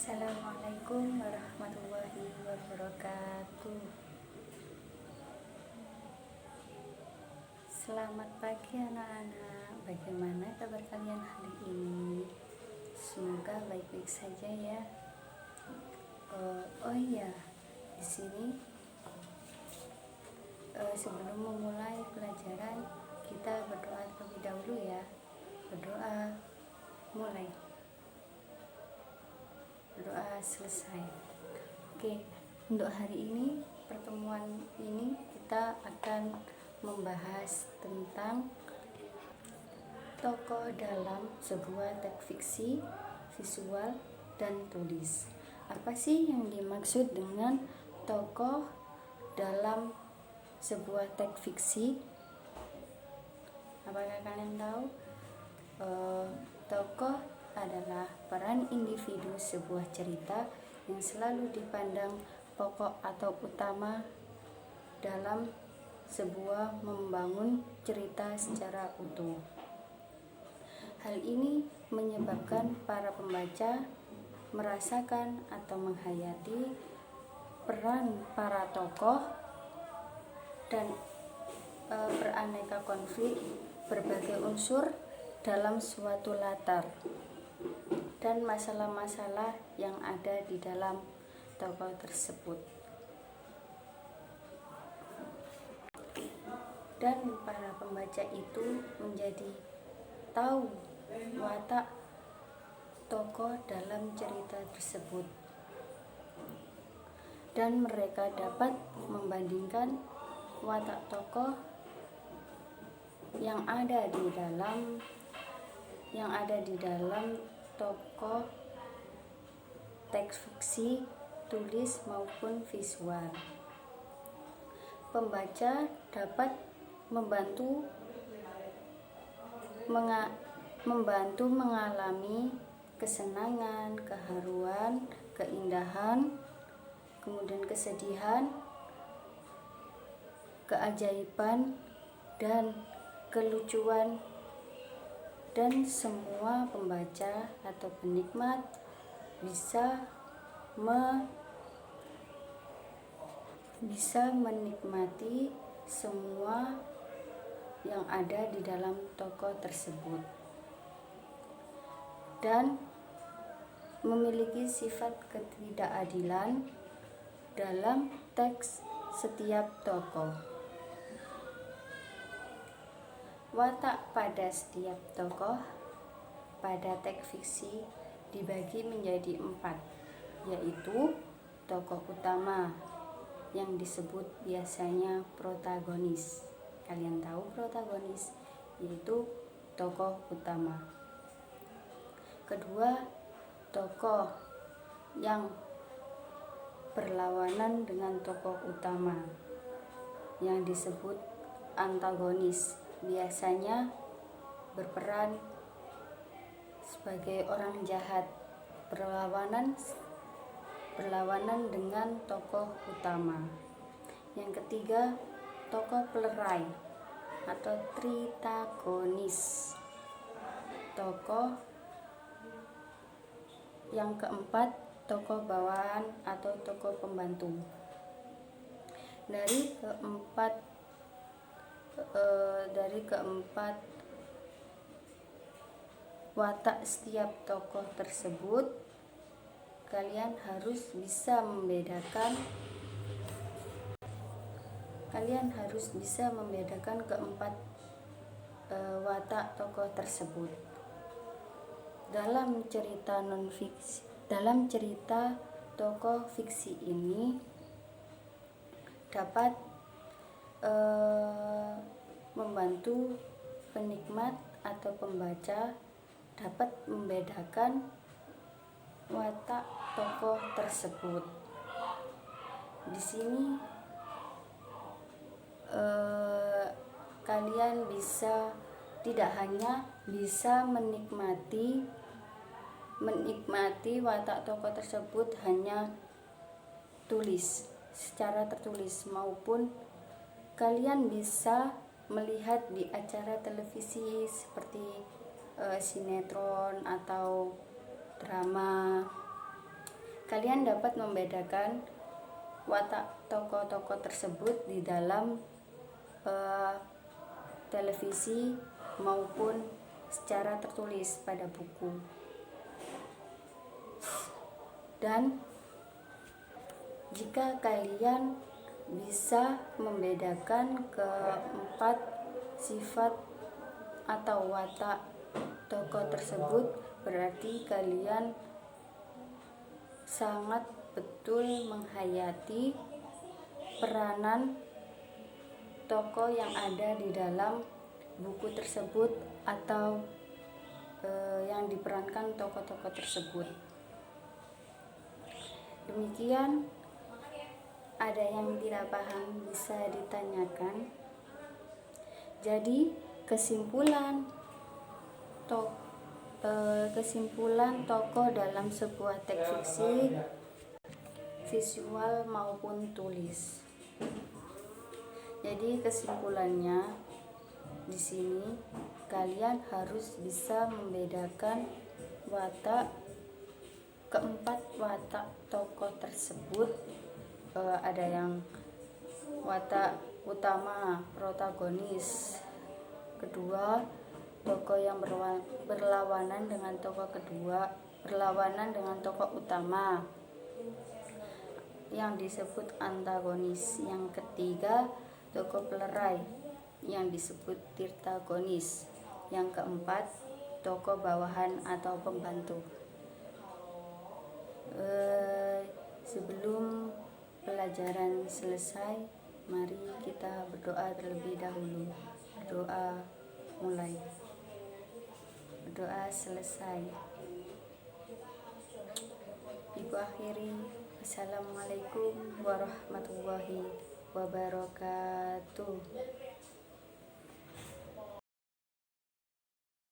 Assalamualaikum warahmatullahi wabarakatuh. Selamat pagi anak-anak. Bagaimana kabar kalian hari ini? Semoga baik-baik saja ya. Oh iya, di sini sebelum memulai pelajaran kita berdoa terlebih dahulu ya. Berdoa mulai. Berdoa selesai. Oke, untuk hari ini pertemuan ini kita akan membahas tentang tokoh dalam sebuah teks fiksi, visual, dan tulis. Apa sih yang dimaksud dengan tokoh dalam sebuah teks fiksi? Apakah kalian tahu? Tokoh adalah peran individu sebuah cerita yang selalu dipandang pokok atau utama dalam sebuah membangun cerita secara utuh. Hal ini menyebabkan para pembaca merasakan atau menghayati peran para tokoh dan beraneka konflik berbagai unsur dalam suatu latar dan masalah-masalah yang ada di dalam tokoh tersebut. Dan para pembaca itu menjadi tahu watak tokoh dalam cerita tersebut, dan mereka dapat membandingkan watak tokoh yang ada di dalam tokoh teks fiksi, tulis maupun visual. Pembaca dapat membantu mengalami kesenangan, keharuan, keindahan, kemudian kesedihan, keajaiban, dan kelucuan, dan semua pembaca atau penikmat bisa menikmati semua yang ada di dalam tokoh tersebut dan memiliki sifat ketidakadilan dalam teks setiap tokoh. Watak pada setiap tokoh pada teks fiksi dibagi menjadi 4, yaitu tokoh utama yang disebut biasanya protagonis. Kalian tahu protagonis, yaitu tokoh utama. Kedua, tokoh yang berlawanan dengan tokoh utama yang disebut antagonis, biasanya berperan sebagai orang jahat, berlawanan dengan tokoh utama. Yang ketiga, tokoh pelerai atau tritagonis. Yang keempat, tokoh bawahan atau tokoh pembantu. Dari keempat watak setiap tokoh tersebut, kalian harus bisa membedakan keempat watak tokoh tersebut. Dalam cerita tokoh fiksi ini dapat membantu penikmat atau pembaca dapat membedakan watak tokoh tersebut. Di sini kalian tidak hanya bisa menikmati watak tokoh tersebut hanya secara tertulis, maupun kalian bisa melihat di acara televisi seperti sinetron atau drama Kalian dapat membedakan watak tokoh-tokoh tersebut di dalam televisi maupun secara tertulis pada buku. Dan jika kalian bisa membedakan keempat sifat atau watak tokoh tersebut, berarti kalian sangat betul menghayati peranan tokoh yang ada di dalam buku tersebut atau yang diperankan tokoh-tokoh tersebut. Demikian, ada yang tidak paham bisa ditanyakan. Jadi kesimpulan tokoh dalam sebuah teks fiksi, visual maupun tulis. Jadi kesimpulannya di sini kalian harus bisa membedakan keempat watak tokoh tersebut. Ada yang watak utama, protagonis. Kedua, tokoh yang berlawanan dengan tokoh kedua, berlawanan dengan tokoh utama yang disebut antagonis. Yang ketiga, tokoh pelerai yang disebut tirtagonis. Yang keempat, tokoh bawahan atau pembantu. Sebelum pelajaran selesai, mari kita berdoa terlebih dahulu. Berdoa mulai. Berdoa selesai. Ibu akhiri, Assalamualaikum warahmatullahi wabarakatuh.